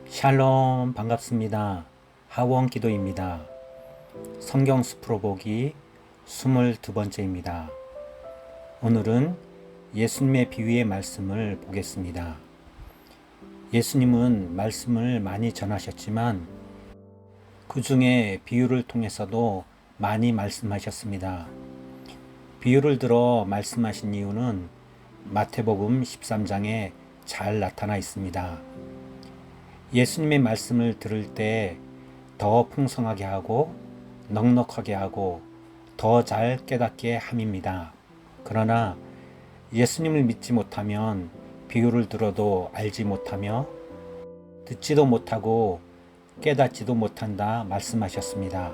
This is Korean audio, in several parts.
샬롬 반갑습니다. 하원 기도입니다. 성경 숲으로 보기 22번째입니다. 오늘은 예수님의 비유의 말씀을 보겠습니다. 예수님은 말씀을 많이 전하셨지만 그 중에 비유를 통해서도 많이 말씀하셨습니다. 비유를 들어 말씀하신 이유는 마태복음 13장에 잘 나타나 있습니다. 예수님의 말씀을 들을 때 더 풍성하게 하고 넉넉하게 하고 더 잘 깨닫게 함입니다. 그러나 예수님을 믿지 못하면 비유를 들어도 알지 못하며 듣지도 못하고 깨닫지도 못한다 말씀하셨습니다.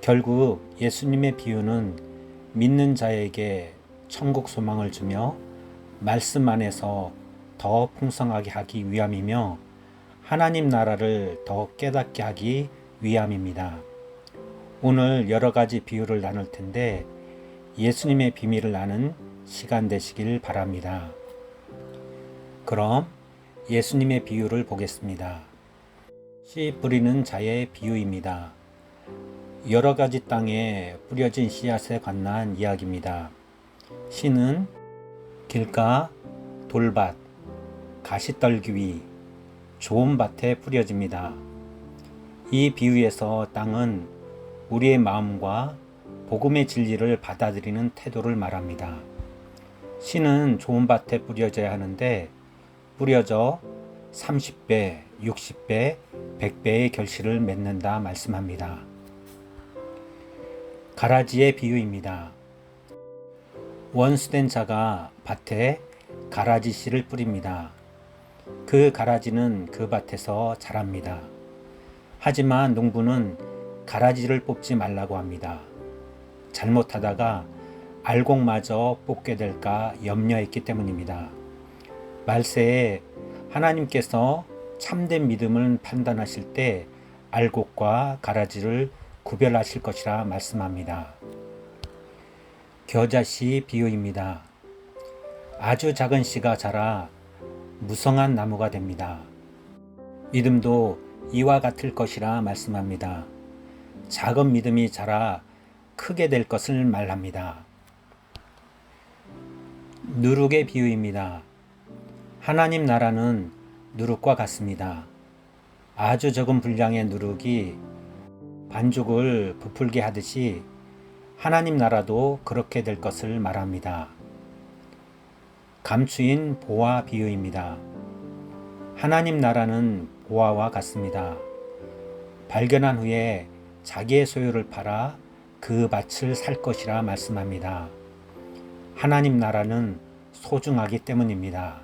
결국 예수님의 비유는 믿는 자에게 천국 소망을 주며 말씀 안에서 더 풍성하게 하기 위함이며 하나님 나라를 더 깨닫게 하기 위함입니다. 오늘 여러 가지 비유를 나눌 텐데 예수님의 비밀을 아는 시간 되시길 바랍니다. 그럼 예수님의 비유를 보겠습니다. 씨 뿌리는 자의 비유입니다. 여러 가지 땅에 뿌려진 씨앗에 관한 이야기입니다. 씨는 길가, 돌밭, 가시떨기 위, 좋은 밭에 뿌려집니다. 이 비유에서 땅은 우리의 마음과 복음의 진리를 받아들이는 태도를 말합니다. 씨는 좋은 밭에 뿌려져야 하는데 뿌려져 30배, 60배, 100배의 결실을 맺는다 말씀합니다. 가라지의 비유입니다. 원수된 자가 밭에 가라지 씨를 뿌립니다. 그 가라지는 그 밭에서 자랍니다. 하지만 농부는 가라지를 뽑지 말라고 합니다. 잘못하다가 알곡마저 뽑게 될까 염려했기 때문입니다. 말세에 하나님께서 참된 믿음을 판단하실 때 알곡과 가라지를 구별하실 것이라 말씀합니다. 겨자씨 비유입니다. 아주 작은 씨가 자라 무성한 나무가 됩니다. 믿음도 이와 같을 것이라 말씀합니다. 작은 믿음이 자라 크게 될 것을 말합니다. 누룩의 비유입니다. 하나님 나라는 누룩과 같습니다. 아주 적은 분량의 누룩이 반죽을 부풀게 하듯이 하나님 나라도 그렇게 될 것을 말합니다. 감추인 보화 비유입니다. 하나님 나라는 보화와 같습니다. 발견한 후에 자기의 소유를 팔아 그 밭을 살 것이라 말씀합니다. 하나님 나라는 소중하기 때문입니다.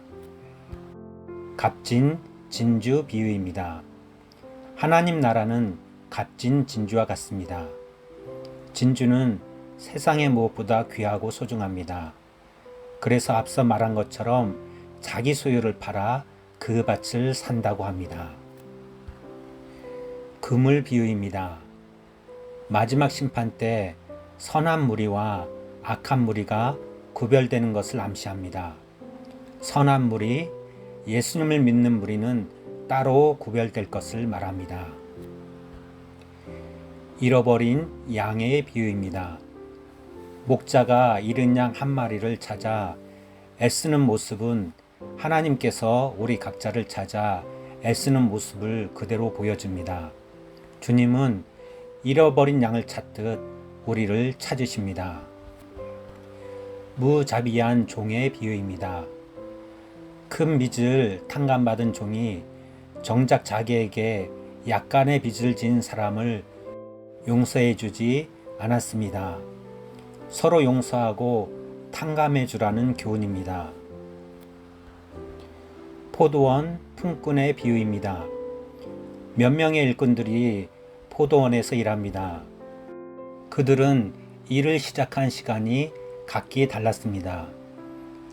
값진 진주 비유입니다. 하나님 나라는 값진 진주와 같습니다. 진주는 세상의 무엇보다 귀하고 소중합니다. 그래서 앞서 말한 것처럼 자기 소유를 팔아 그 밭을 산다고 합니다. 그물 비유입니다. 마지막 심판 때 선한 무리와 악한 무리가 구별되는 것을 암시합니다. 선한 무리, 예수님을 믿는 무리는 따로 구별될 것을 말합니다. 잃어버린 양의 비유입니다. 목자가 잃은 양 한 마리를 찾아 애쓰는 모습은 하나님께서 우리 각자를 찾아 애쓰는 모습을 그대로 보여줍니다. 주님은 잃어버린 양을 찾듯 우리를 찾으십니다. 무자비한 종의 비유입니다. 큰 빚을 탕감받은 종이 정작 자기에게 약간의 빚을 진 사람을 용서해 주지 않았습니다. 서로 용서하고 탕감해 주라는 교훈입니다. 포도원 품꾼의 비유입니다. 몇 명의 일꾼들이 포도원에서 일합니다. 그들은 일을 시작한 시간이 각기 달랐습니다.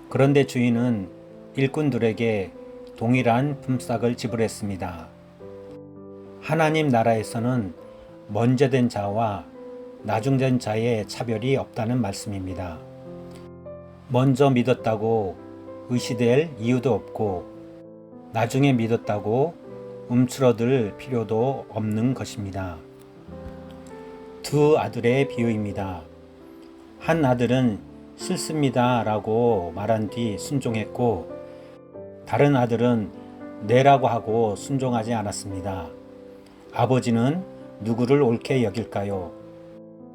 그런데 주인은 일꾼들에게 동일한 품삯을 지불했습니다. 하나님 나라에서는 먼저 된 자와 나중된 자의 차별이 없다는 말씀입니다. 먼저 믿었다고 의시될 이유도 없고 나중에 믿었다고 움츠러들 필요도 없는 것입니다. 두 아들의 비유입니다. 한 아들은 싫습니다 라고 말한 뒤 순종했고, 다른 아들은 네라고 하고 순종하지 않았습니다. 아버지는 누구를 옳게 여길까요?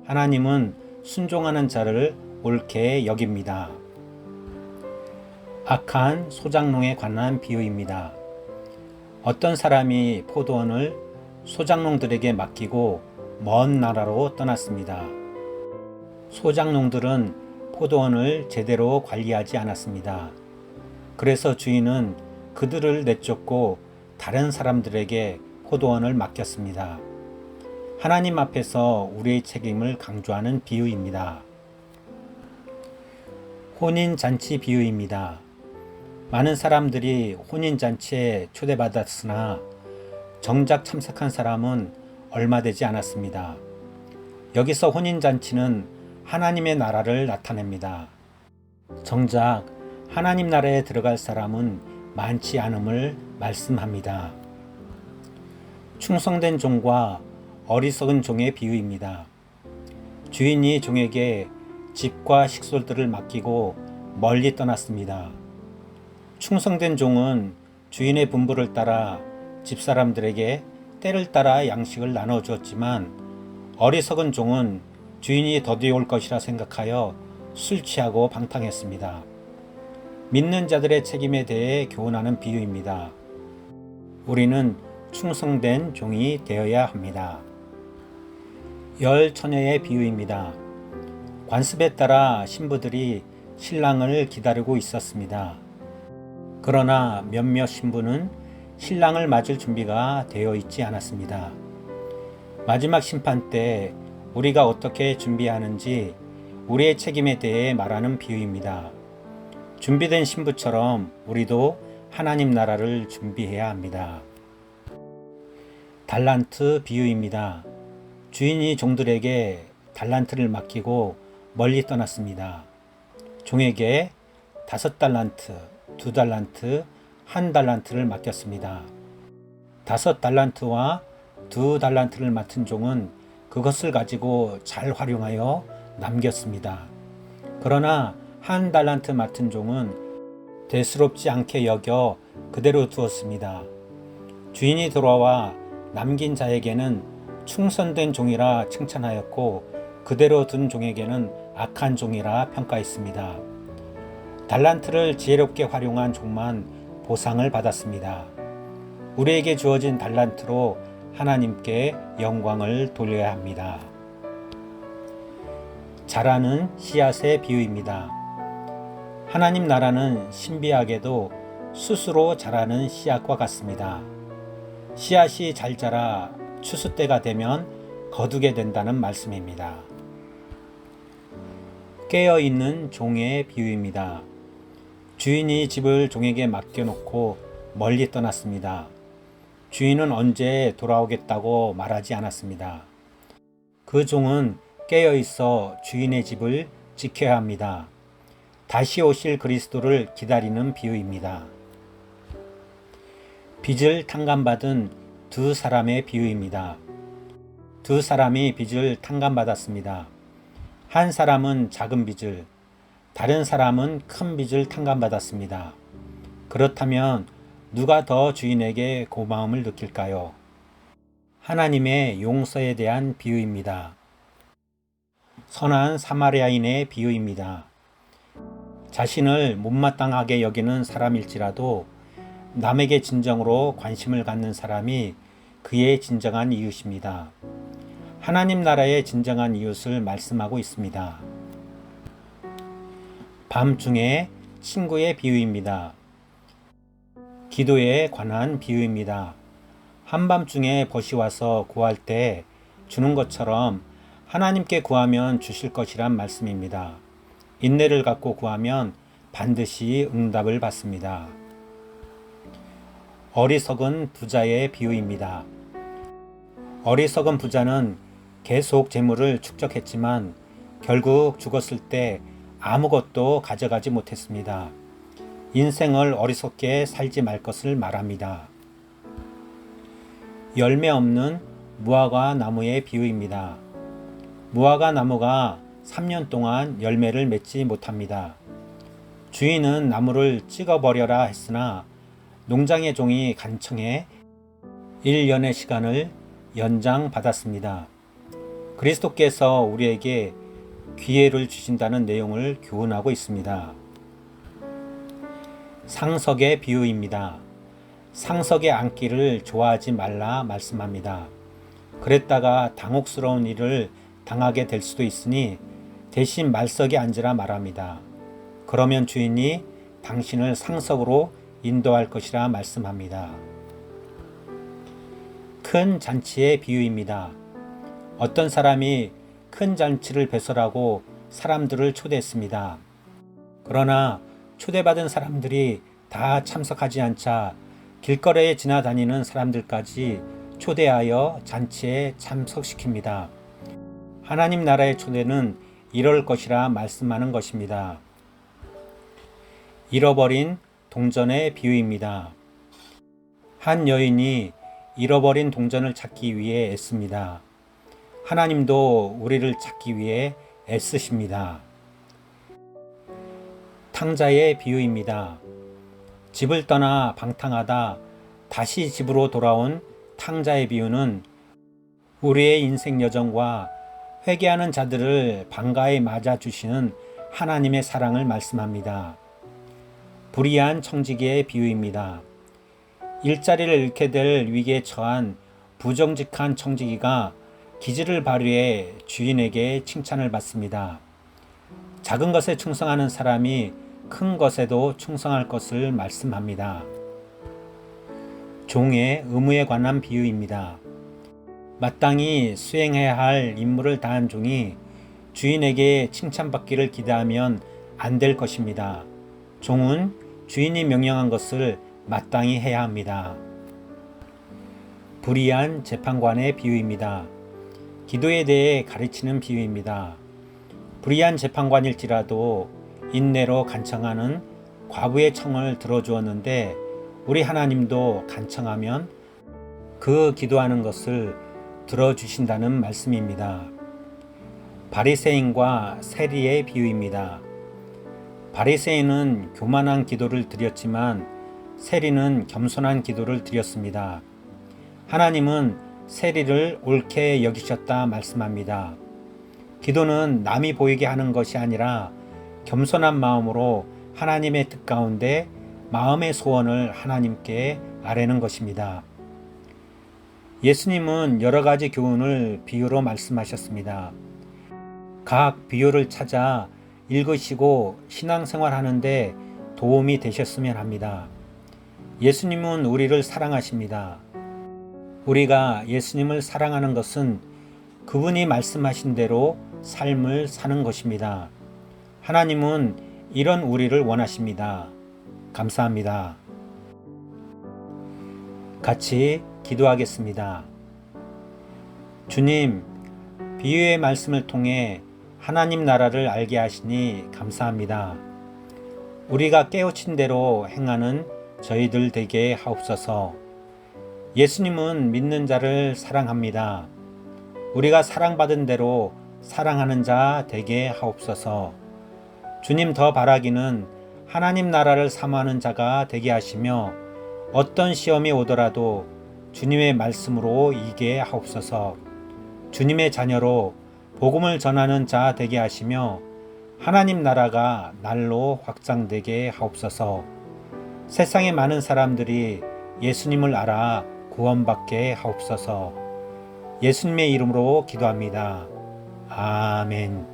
하나님은 순종하는 자를 옳게 여깁니다. 악한 소작농에 관한 비유입니다. 어떤 사람이 포도원을 소작농들에게 맡기고 먼 나라로 떠났습니다. 소작농들은 포도원을 제대로 관리하지 않았습니다. 그래서 주인은 그들을 내쫓고 다른 사람들에게 포도원을 맡겼습니다. 하나님 앞에서 우리의 책임을 강조하는 비유입니다. 혼인잔치 비유입니다. 많은 사람들이 혼인잔치에 초대받았으나 정작 참석한 사람은 얼마 되지 않았습니다. 여기서 혼인잔치는 하나님의 나라를 나타냅니다. 정작 하나님 나라에 들어갈 사람은 많지 않음을 말씀합니다. 충성된 종과 어리석은 종의 비유입니다. 주인이 종에게 집과 식솔들을 맡기고 멀리 떠났습니다. 충성된 종은 주인의 분부를 따라 집사람들에게 때를 따라 양식을 나눠주었지만, 어리석은 종은 주인이 더디 올 것이라 생각하여 술 취하고 방탕했습니다. 믿는 자들의 책임에 대해 교훈하는 비유입니다. 우리는 충성된 종이 되어야 합니다. 열 처녀의 비유입니다. 관습에 따라 신부들이 신랑을 기다리고 있었습니다. 그러나 몇몇 신부는 신랑을 맞을 준비가 되어 있지 않았습니다. 마지막 심판 때 우리가 어떻게 준비하는지 우리의 책임에 대해 말하는 비유입니다. 준비된 신부처럼 우리도 하나님 나라를 준비해야 합니다. 달란트 비유입니다. 주인이 종들에게 달란트를 맡기고 멀리 떠났습니다. 종에게 5달란트, 2달란트, 1달란트를 맡겼습니다. 5달란트와 2달란트를 맡은 종은 그것을 가지고 잘 활용하여 남겼습니다. 그러나 1달란트 맡은 종은 대수롭지 않게 여겨 그대로 두었습니다. 주인이 돌아와 남긴 자에게는 충성된 종이라 칭찬하였고, 그대로 둔 종에게는 악한 종이라 평가했습니다. 달란트를 지혜롭게 활용한 종만 보상을 받았습니다. 우리에게 주어진 달란트로 하나님께 영광을 돌려야 합니다. 자라는 씨앗의 비유입니다. 하나님 나라는 신비하게도 스스로 자라는 씨앗과 같습니다. 씨앗이 잘 자라 추수 때가 되면 거두게 된다는 말씀입니다. 깨어있는 종의 비유입니다. 주인이 집을 종에게 맡겨놓고 멀리 떠났습니다. 주인은 언제 돌아오겠다고 말하지 않았습니다. 그 종은 깨어있어 주인의 집을 지켜야 합니다. 다시 오실 그리스도를 기다리는 비유입니다. 빚을 탕감받은 두 사람의 비유입니다. 두 사람이 빚을 탕감받았습니다. 한 사람은 작은 빚을, 다른 사람은 큰 빚을 탕감받았습니다. 그렇다면 누가 더 주인에게 고마움을 느낄까요? 하나님의 용서에 대한 비유입니다. 선한 사마리아인의 비유입니다. 자신을 못마땅하게 여기는 사람일지라도 남에게 진정으로 관심을 갖는 사람이 그의 진정한 이웃입니다. 하나님 나라의 진정한 이웃을 말씀하고 있습니다. 밤중에 친구의 비유입니다. 기도에 관한 비유입니다. 한밤중에 벗이 와서 구할 때 주는 것처럼 하나님께 구하면 주실 것이란 말씀입니다. 인내를 갖고 구하면 반드시 응답을 받습니다. 어리석은 부자의 비유입니다. 어리석은 부자는 계속 재물을 축적했지만 결국 죽었을 때 아무것도 가져가지 못했습니다. 인생을 어리석게 살지 말 것을 말합니다. 열매 없는 무화과 나무의 비유입니다. 무화과 나무가 3년 동안 열매를 맺지 못합니다. 주인은 나무를 찍어버려라 했으나 농장의 종이 간청해 1년의 시간을 연장받았습니다. 그리스도께서 우리에게 기회를 주신다는 내용을 교훈하고 있습니다. 상석의 비유입니다. 상석에 앉기를 좋아하지 말라 말씀합니다. 그랬다가 당혹스러운 일을 당하게 될 수도 있으니 대신 말석에 앉으라 말합니다. 그러면 주인이 당신을 상석으로 인도할 것이라 말씀합니다. 큰 잔치의 비유입니다. 어떤 사람이 큰 잔치를 배설하고 사람들을 초대했습니다. 그러나 초대받은 사람들이 다 참석하지 않자 길거리에 지나다니는 사람들까지 초대하여 잔치에 참석시킵니다. 하나님 나라의 초대는 이럴 것이라 말씀하는 것입니다. 잃어버린 동전의 비유입니다. 한 여인이 잃어버린 동전을 찾기 위해 애씁니다. 하나님도 우리를 찾기 위해 애쓰십니다. 탕자의 비유입니다. 집을 떠나 방탕하다 다시 집으로 돌아온 탕자의 비유는 우리의 인생 여정과 회개하는 자들을 반가이 맞아주시는 하나님의 사랑을 말씀합니다. 불의한 청지기의 비유입니다. 일자리를 잃게 될 위기에 처한 부정직한 청지기가 기질을 발휘해 주인에게 칭찬을 받습니다. 작은 것에 충성하는 사람이 큰 것에도 충성할 것을 말씀합니다. 종의 의무에 관한 비유입니다. 마땅히 수행해야 할 임무를 다한 종이 주인에게 칭찬받기를 기대하면 안 될 것입니다. 종은 주인이 명령한 것을 마땅히 해야 합니다. 불의한 재판관의 비유입니다. 기도에 대해 가르치는 비유입니다. 불의한 재판관일지라도 인내로 간청하는 과부의 청을 들어주었는데 우리 하나님도 간청하면 그 기도하는 것을 들어주신다는 말씀입니다. 바리새인과 세리의 비유입니다. 바리새인은 교만한 기도를 드렸지만 세리는 겸손한 기도를 드렸습니다. 하나님은 세리를 옳게 여기셨다 말씀합니다. 기도는 남이 보이게 하는 것이 아니라 겸손한 마음으로 하나님의 뜻 가운데 마음의 소원을 하나님께 아뢰는 것입니다. 예수님은 여러 가지 교훈을 비유로 말씀하셨습니다. 각 비유를 찾아 읽으시고 신앙생활 하는데 도움이 되셨으면 합니다. 예수님은 우리를 사랑하십니다. 우리가 예수님을 사랑하는 것은 그분이 말씀하신 대로 삶을 사는 것입니다. 하나님은 이런 우리를 원하십니다. 감사합니다. 같이 기도하겠습니다. 주님, 비유의 말씀을 통해 하나님 나라를 알게 하시니 감사합니다. 우리가 깨우친 대로 행하는 저희들 되게 하옵소서. 예수님은 믿는 자를 사랑합니다. 우리가 사랑받은 대로 사랑하는 자 되게 하옵소서. 주님 더 바라기는 하나님 나라를 사모하는 자가 되게 하시며 어떤 시험이 오더라도 주님의 말씀으로 이기게 하옵소서. 주님의 자녀로 복음을 전하는 자 되게 하시며 하나님 나라가 날로 확장되게 하옵소서. 세상의 많은 사람들이 예수님을 알아 구원받게 하옵소서. 예수님의 이름으로 기도합니다. 아멘.